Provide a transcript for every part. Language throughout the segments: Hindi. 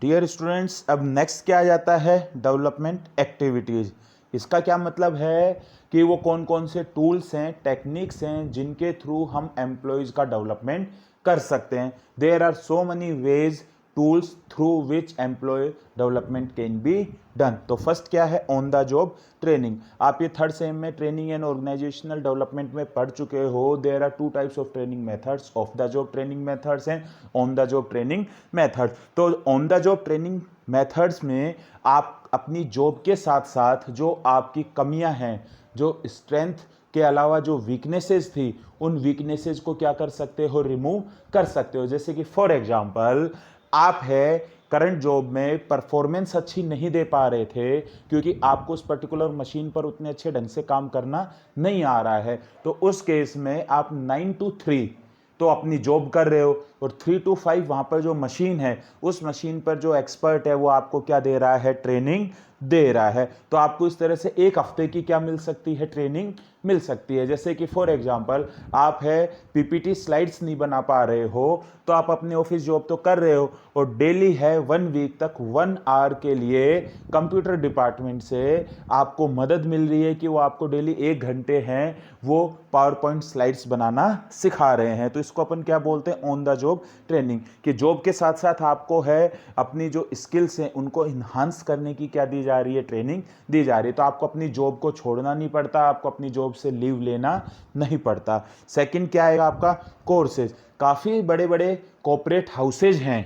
डियर स्टूडेंट्स, अब नेक्स्ट क्या आ जाता है? Development activities. इसका क्या मतलब है कि वो कौन कौन से टूल्स हैं, टेक्निक्स हैं जिनके थ्रू हम एम्प्लॉयज़ का डेवलपमेंट कर सकते हैं। There are so many ways, tools through which employee development can be done. तो फर्स्ट क्या है? On the job training. आप ये थर्ड सेम में ट्रेनिंग एंड ऑर्गेनाइजेशनल डेवलपमेंट में पढ़ चुके हो। There are two types of training methods, off the job training methods and on the job training method. तो on the job training methods में आप अपनी जॉब के साथ साथ जो आपकी कमियां हैं, जो स्ट्रेंथ के अलावा जो वीकनेसेस थी, उन वीकनेसेस को क्या कर सकते हो? रिमूव कर सकते हो। जैसे कि फॉर एग्जांपल, आप है करंट जॉब में परफॉर्मेंस अच्छी नहीं दे पा रहे थे क्योंकि आपको उस पर्टिकुलर मशीन पर उतने अच्छे ढंग से काम करना नहीं आ रहा है। तो उस केस में आप 9 to 3 तो अपनी जॉब कर रहे हो और 3 to 5 वहां पर जो मशीन है, उस मशीन पर जो एक्सपर्ट है वो आपको क्या दे रहा है? ट्रेनिंग दे रहा है। तो आपको इस तरह से एक हफ्ते की क्या मिल सकती है? ट्रेनिंग मिल सकती है। जैसे कि फॉर एग्जांपल, आप है पीपीटी स्लाइड्स नहीं बना पा रहे हो, तो आप अपने ऑफिस जॉब तो कर रहे हो और डेली है 1 वीक तक 1 आवर के लिए कंप्यूटर डिपार्टमेंट से आपको मदद मिल रही है कि वो आपको डेली 1 घंटे हैं वो पावर पॉइंट स्लाइड्स बनाना सिखा रहे हैं। तो इसको अपन क्या बोलते हैं? On the job training. कि जॉब के साथ साथ आपको है अपनी जो स्किल्स हैं उनको इन्हांस करने की क्या दी जा रही है? ट्रेनिंग दी जा रही है। तो आपको अपनी जॉब को छोड़ना नहीं पड़ता, आपको अपनी जॉब से लीव लेना नहीं पड़ता। सेकंड क्या है आपका? कोर्सेज। काफ़ी बड़े बड़े कॉर्पोरेट हाउसेज हैं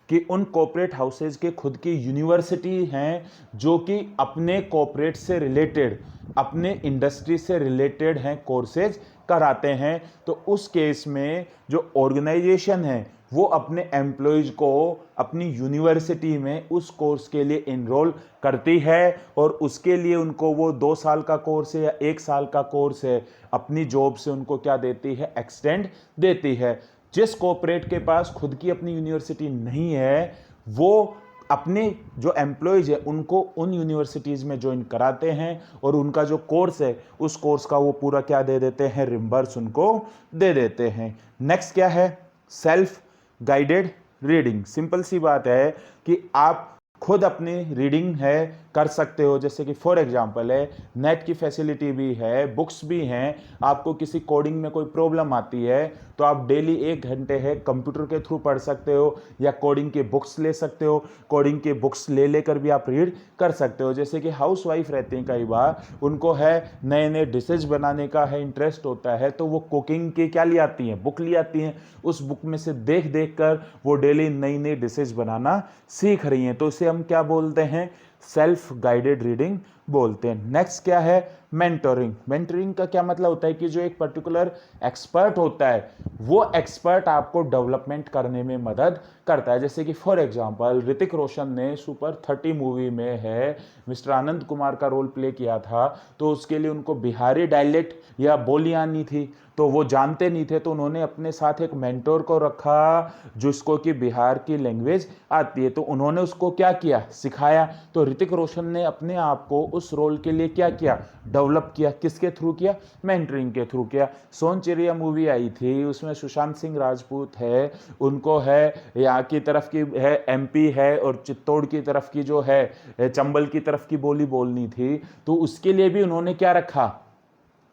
कि उन कॉर्पोरेट हाउसेज के खुद की यूनिवर्सिटी हैं जो कि अपने कॉर्पोरेट से रिलेटेड, अपने इंडस्ट्री से रिलेटेड हैं, कोर्सेज कराते हैं। तो उस केस में जो ऑर्गेनाइजेशन है वो अपने एम्प्लॉयज़ को अपनी यूनिवर्सिटी में उस कोर्स के लिए इनरोल करती है और उसके लिए उनको वो 2 साल का कोर्स है या 1 साल का कोर्स है, अपनी जॉब से उनको क्या देती है? एक्सटेंड देती है। जिस कॉर्पोरेट के पास खुद की अपनी यूनिवर्सिटी नहीं है, वो अपने जो एम्प्लॉयज़ है उनको उन यूनिवर्सिटीज़ में ज्वाइन कराते हैं और उनका जो कोर्स है उस कोर्स का वो पूरा क्या दे देते हैं? रिम्बर्स उनको दे देते हैं। नेक्स्ट क्या है? Self guided reading. सिंपल सी बात है कि आप खुद अपनी रीडिंग है कर सकते हो। जैसे कि फॉर एग्जांपल है, नेट की फैसिलिटी भी है, बुक्स भी हैं। आपको किसी कोडिंग में कोई प्रॉब्लम आती है तो आप डेली 1 घंटे है कंप्यूटर के थ्रू पढ़ सकते हो या कोडिंग के बुक्स ले सकते हो। कोडिंग के बुक्स ले लेकर भी आप रीड कर सकते हो। जैसे कि हाउस वाइफ रहती हैं, कई बार उनको है नए नए डिशेज बनाने का है इंटरेस्ट होता है, तो वो कुकिंग की क्या ले आती हैं? बुक ले आती हैं। उस बुक में से देख देख कर वो डेली नई नई डिशेज बनाना सीख रही हैं। तो इसे हम क्या बोलते हैं? सेल्फ गाइडेड रीडिंग बोलते हैं। नेक्स्ट क्या है? मेंटोरिंग। मेंटोरिंग का क्या मतलब होता है कि जो एक पर्टिकुलर एक्सपर्ट होता है वो एक्सपर्ट आपको डेवलपमेंट करने में मदद करता है। जैसे कि फॉर एग्जांपल, ऋतिक रोशन ने सुपर 30 मूवी में है मिस्टर आनंद कुमार का रोल प्ले किया था, तो उसके लिए उनको बिहारी डायलेक्ट या बोली आनी थी, तो वो जानते नहीं थे, तो उन्होंने अपने साथ एक मेंटोर को रखा जिसको कि बिहार की लैंग्वेज आती है, तो उन्होंने उसको क्या किया? सिखाया। तो ऋतिक रोशन ने अपने आप को उस रोल के लिए क्या किया? डेवलप किया। किसके थ्रू किया? मेंटरिंग के थ्रू किया। सोन चिड़िया मूवी आई थी, उसमें सुशांत सिंह राजपूत है, उनको है यहाँ की तरफ की है एमपी है और चित्तौड़ की तरफ की जो है चंबल की तरफ की बोली बोलनी थी, तो उसके लिए भी उन्होंने क्या रखा?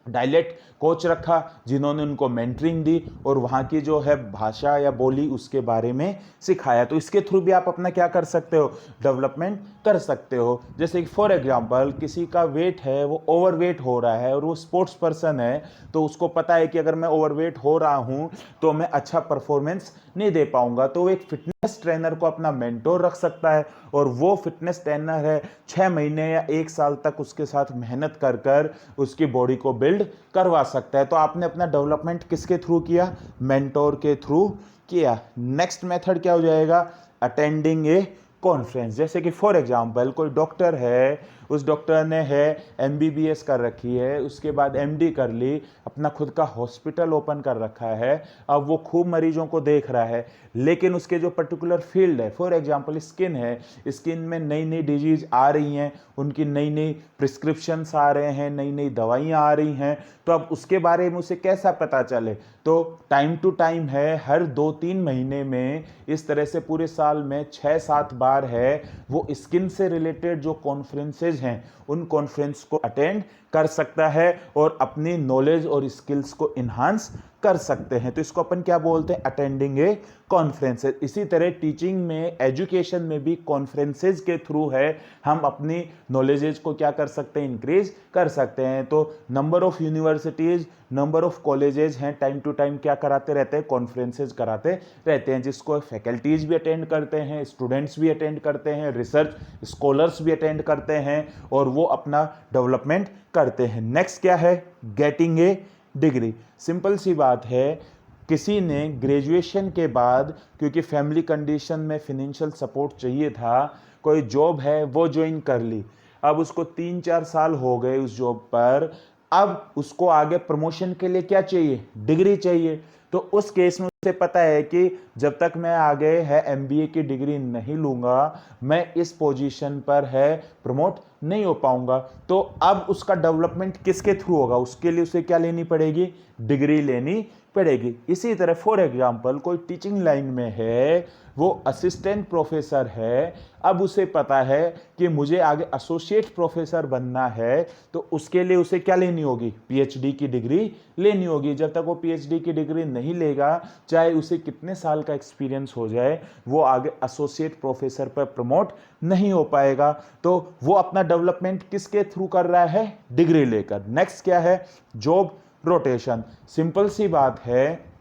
डायलेक्ट कोच रखा जिन्होंने उनको मेंटरिंग दी और वहाँ की जो है भाषा या बोली उसके बारे में सिखाया। तो इसके थ्रू भी आप अपना क्या कर सकते हो? डेवलपमेंट कर सकते हो। जैसे कि फॉर एग्जांपल, किसी का वेट है वो ओवरवेट हो रहा है और वो स्पोर्ट्स पर्सन है, तो उसको पता है कि अगर मैं ओवरवेट हो रहा हूँ तो मैं अच्छा परफॉर्मेंस नहीं दे पाऊंगा, तो वो एक फिटनेस ट्रेनर को अपना मेंटोर रख सकता है और वो फिटनेस ट्रेनर है 6 महीने या 1 साल तक उसके साथ मेहनत कर कर उसकी बॉडी को बिल्ड करवा सकता है। तो आपने अपना डेवलपमेंट किसके थ्रू किया? मेंटोर के थ्रू किया। नेक्स्ट मेथड क्या हो जाएगा? अटेंडिंग ए कॉन्फ्रेंस। जैसे कि फॉर एग्जांपल, कोई डॉक्टर है उस डॉक्टर ने है एमबीबीएस कर रखी है, उसके बाद एमडी कर ली, अपना खुद का हॉस्पिटल ओपन कर रखा है, अब वो खूब मरीजों को देख रहा है, लेकिन उसके जो पर्टिकुलर फील्ड है, फॉर एग्जांपल स्किन है, स्किन में नई नई डिजीज आ रही हैं, उनकी नई नई प्रिस्क्रिप्शंस आ रहे हैं, नई नई दवाइयाँ आ रही हैं, तो अब उसके बारे में उसे कैसा पता चले? तो टाइम टू टाइम है, हर 2-3 महीने में, इस तरह से पूरे साल में 6-7 बार है, वो स्किन से रिलेटेड जो कॉन्फ्रेंसेज हैं उन कॉन्फ्रेंस को अटेंड कर सकता है और अपनी नॉलेज और स्किल्स को इन्हांस कर सकते हैं। तो इसको अपन क्या बोलते हैं? अटेंडिंग ए कॉन्फ्रेंसेज। इसी तरह टीचिंग में, एजुकेशन में भी कॉन्फ्रेंसेज के थ्रू है हम अपनी नॉलेजेज को क्या कर सकते हैं? इंक्रीज कर सकते हैं। तो number of universities, number of colleges हैं, टाइम टू टाइम क्या कराते रहते हैं? कॉन्फ्रेंसेज कराते रहते हैं, जिसको फैकल्टीज भी अटेंड करते हैं, स्टूडेंट्स भी अटेंड करते हैं, रिसर्च स्कॉलर्स भी अटेंड करते हैं और वो अपना डेवलपमेंट करते हैं। नेक्स्ट क्या है? Getting a degree. सिंपल सी बात है, किसी ने ग्रेजुएशन के बाद, क्योंकि फैमिली कंडीशन में फिनेंशियल सपोर्ट चाहिए था, कोई जॉब है वो ज्वाइन कर ली, अब उसको 3-4 साल हो गए उस जॉब पर, अब उसको आगे प्रमोशन के लिए क्या चाहिए? डिग्री चाहिए। तो उस केस में उसे पता है कि जब तक मैं आगे है एमबीए की डिग्री नहीं लूंगा, मैं इस पोजीशन पर है प्रमोट नहीं हो पाऊंगा। तो अब उसका डेवलपमेंट किसके थ्रू होगा? उसके लिए उसे क्या लेनी पड़ेगी? डिग्री लेनी पड़ेगी। इसी तरह फॉर एग्जांपल कोई टीचिंग लाइन में है, वो असिस्टेंट प्रोफेसर है, अब उसे पता है कि मुझे आगे एसोसिएट प्रोफेसर बनना है, तो उसके लिए उसे क्या लेनी होगी? पीएचडी की डिग्री लेनी होगी। जब तक वो पीएचडी की डिग्री नहीं लेगा, चाहे उसे कितने साल का एक्सपीरियंस हो जाए, वो आगे एसोसिएट प्रोफेसर पर प्रमोट नहीं हो पाएगा। तो वो अपना डेवलपमेंट किसके थ्रू कर रहा है? डिग्री लेकर। नेक्स्ट क्या है? Job rotation. सिंपल सी बात है,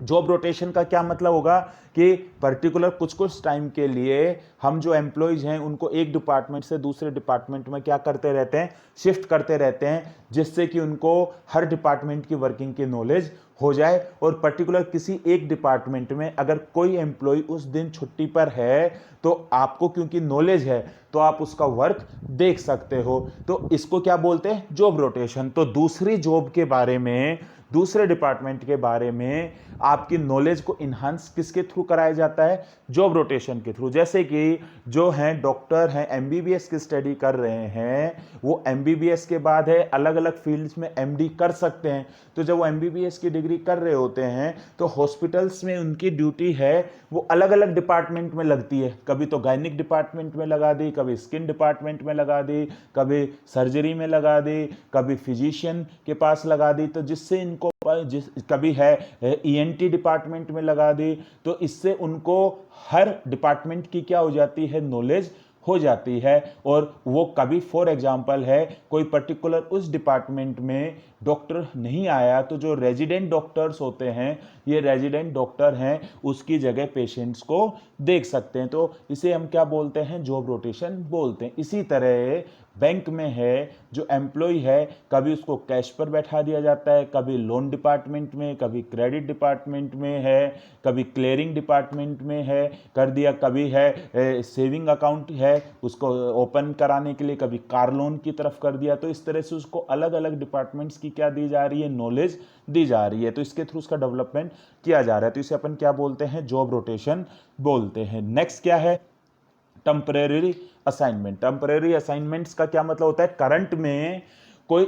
जॉब रोटेशन का क्या मतलब होगा कि पर्टिकुलर कुछ टाइम के लिए हम जो एम्प्लॉयज हैं उनको एक डिपार्टमेंट से दूसरे डिपार्टमेंट में क्या करते रहते हैं? शिफ्ट करते रहते हैं, जिससे कि उनको हर डिपार्टमेंट की वर्किंग की नॉलेज हो जाए। और पर्टिकुलर किसी एक डिपार्टमेंट में अगर कोई एम्प्लॉय उस दिन छुट्टी पर है, तो आपको क्योंकि नॉलेज है तो आप उसका वर्क देख सकते हो। तो इसको क्या बोलते हैं? Job rotation. तो दूसरी जॉब के बारे में, दूसरे डिपार्टमेंट के बारे में आपकी नॉलेज को इन्हांस किसके थ्रू कराया जाता है? जॉब रोटेशन के थ्रू। जैसे कि जो हैं डॉक्टर हैं, एमबीबीएस की स्टडी कर रहे हैं, वो एमबीबीएस के बाद है अलग अलग फील्ड्स में एमडी कर सकते हैं। तो जब वो एमबीबीएस की डिग्री कर रहे होते हैं, तो हॉस्पिटल्स में उनकी ड्यूटी है वो अलग अलग डिपार्टमेंट में लगती है। कभी तो गायनिक डिपार्टमेंट में लगा दी, कभी स्किन डिपार्टमेंट में लगा दी, कभी सर्जरी में लगा दी, कभी फिजिशियन के पास लगा दी। तो जिससे इनको कभी है ईएनटी डिपार्टमेंट में लगा दी, तो इससे उनको हर डिपार्टमेंट की क्या हो जाती है? नॉलेज हो जाती है। और वो कभी फॉर एग्जांपल है कोई पर्टिकुलर उस डिपार्टमेंट में डॉक्टर नहीं आया, तो जो रेजिडेंट डॉक्टर्स होते हैं, ये रेजिडेंट डॉक्टर हैं, उसकी जगह पेशेंट्स को देख सकते हैं। तो इसे हम क्या बोलते हैं? जॉब रोटेशन बोलते हैं। इसी तरह बैंक में है, जो एम्प्लॉय है, कभी उसको कैश पर बैठा दिया जाता है, कभी लोन डिपार्टमेंट में, कभी क्रेडिट डिपार्टमेंट में है, कभी क्लियरिंग डिपार्टमेंट में है कर दिया, कभी है सेविंग अकाउंट है उसको ओपन कराने के लिए, कभी कार लोन की तरफ कर दिया। तो इस तरह से उसको अलग अलग डिपार्टमेंट्स की क्या दी जा रही है? नॉलेज दी जा रही है। तो इसके थ्रू उसका डेवलपमेंट किया जा रहा है। तो इसे अपन क्या बोलते हैं? जॉब रोटेशन बोलते हैं। नेक्स्ट क्या है? Temporary assignment. टेम्परेरी असाइनमेंट्स का क्या मतलब होता है? करंट में कोई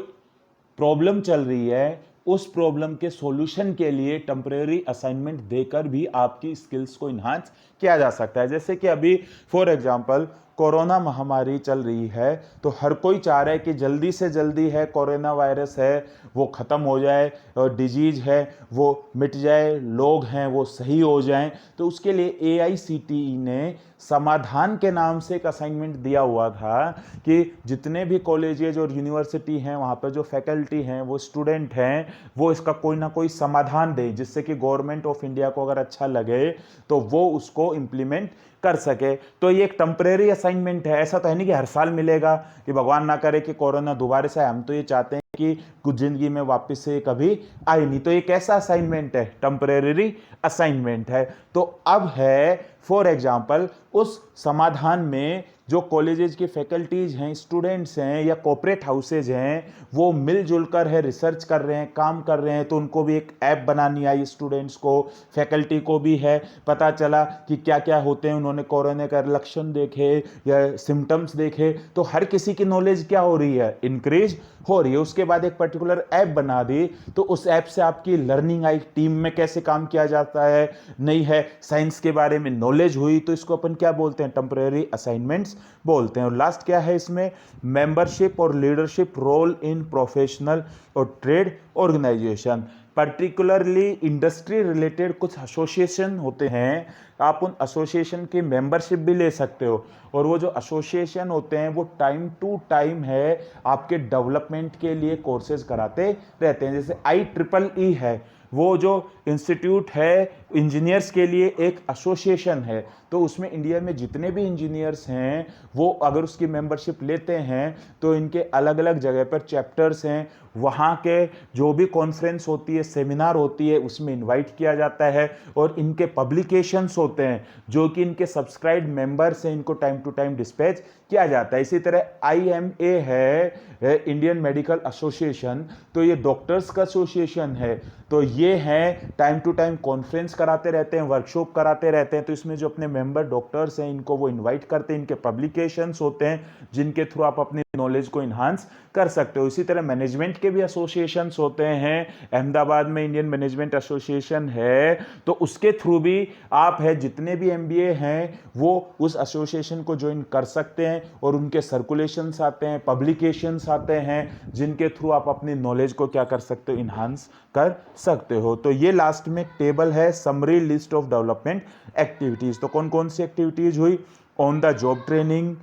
प्रॉब्लम चल रही है, उस प्रॉब्लम के सॉल्यूशन के लिए टेम्परेरी असाइनमेंट देकर भी आपकी स्किल्स को इन्हांस किया जा सकता है। जैसे कि अभी फॉर एग्जांपल कोरोना महामारी चल रही है, तो हर कोई चाह रहा है कि जल्दी से जल्दी है कोरोना वायरस है वो ख़त्म हो जाए और डिजीज है वो मिट जाए, लोग हैं वो सही हो जाएं। तो उसके लिए एआईसीटीई ने समाधान के नाम से एक असाइनमेंट दिया हुआ था कि जितने भी कॉलेजेज और यूनिवर्सिटी हैं, वहाँ पर जो फैकल्टी हैं, वो स्टूडेंट हैं, वो इसका कोई ना कोई समाधान दें, जिससे कि गवर्नमेंट ऑफ इंडिया को अगर अच्छा लगे तो वो उसको इम्प्लीमेंट कर सके। तो ये एक टेम्परेरी असाइनमेंट है। ऐसा तो है नहीं कि हर साल मिलेगा, कि भगवान ना करे कि कोरोना दोबारा से आए। हम तो ये चाहते हैं कि कुछ ज़िंदगी में वापस से कभी आई नहीं। तो एक ऐसा असाइनमेंट है, टेम्परेरी असाइनमेंट है। तो अब है फॉर एग्जाम्पल उस समाधान में जो कॉलेजेस की फैकल्टीज हैं, स्टूडेंट्स हैं या कॉर्पोरेट हाउसेज हैं, वो मिलजुल कर है रिसर्च कर रहे हैं, काम कर रहे हैं, तो उनको भी एक ऐप बनानी आई, स्टूडेंट्स को, फैकल्टी को भी है। पता चला कि क्या क्या होते हैं, उन्होंने कोरोना का लक्षण देखे या सिम्टम्स देखे, तो हर किसी की नॉलेज क्या हो रही है, इंक्रीज हो रही है। उसके बाद एक पर्टिकुलर ऐप बना दी, तो उस ऐप से आपकी लर्निंग आई, टीम में कैसे काम किया जाता है, नहीं है साइंस के बारे में नॉलेज हुई, तो इसको अपन क्या बोलते हैं, टेम्परेरी असाइनमेंट्स बोलते हैं। और लास्ट क्या है इसमें, मेंबरशिप और लीडरशिप रोल इन प्रोफेशनल और trade organization. Particularly industry related कुछ एसोसिएशन होते हैं, आप उन एसोसिएशन की मेंबरशिप भी ले सकते हो, और वो जो एसोसिएशन होते हैं वो टाइम टू टाइम है आपके डेवलपमेंट के लिए कोर्सेज कराते रहते हैं। जैसे IEEE है, वो जो इंस्टीट्यूट है इंजीनियर्स के लिए एक एसोसिएशन है, तो उसमें इंडिया में जितने भी इंजीनियर्स हैं वो अगर उसकी मेंबरशिप लेते हैं तो इनके अलग अलग जगह पर चैप्टर्स हैं, वहाँ के जो भी कॉन्फ्रेंस होती है, सेमिनार होती है, उसमें इनवाइट किया जाता है, और इनके पब्लिकेशंस होते हैं जो कि इनके सब्सक्राइब मेंबर्स हैं, इनको टाइम टू टाइम डिस्पैच किया जाता है। इसी तरह IMA है, इंडियन मेडिकल एसोसिएशन, तो ये डॉक्टर्स का एसोसिएशन है, तो ये हैं टाइम टू टाइम कॉन्फ्रेंस कराते रहते हैं, वर्कशॉप कराते रहते हैं, तो इसमें जो अपने मेंबर डॉक्टर्स हैं इनको वो इनवाइट करते हैं, इनके पब्लिकेशंस होते हैं जिनके थ्रू आप अपनी नॉलेज को इन्हांस कर सकते हो। इसी तरह मैनेजमेंट के भी एसोसिएशंस होते हैं, अहमदाबाद में इंडियन मैनेजमेंट एसोसिएशन है, तो उसके थ्रू भी आप है जितने भी MBA हैं वो उस एसोसिएशन को ज्वाइन कर सकते हैं, और उनके सर्कुलेशंस आते हैं, पब्लिकेशंस आते हैं, जिनके थ्रू आप अपनी नॉलेज को क्या कर सकते हो, इन्हांस कर सकते हो। तो ये लास्ट में टेबल है, summary list of development activities. तो कौन कौन सी एक्टिविटीज हुई, on the job training,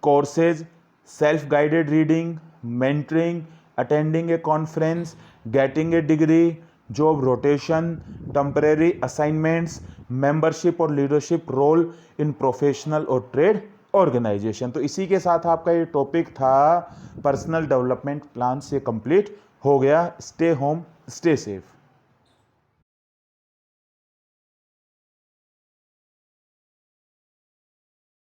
courses, self guided reading, mentoring, attending A conference, getting a degree, job rotation, temporary assignments, membership और लीडरशिप रोल इन प्रोफेशनल और ट्रेड ऑर्गेनाइजेशन। तो इसी के साथ आपका ये टॉपिक था पर्सनल डेवलपमेंट प्लान से कंप्लीट हो गया। Stay home, stay safe.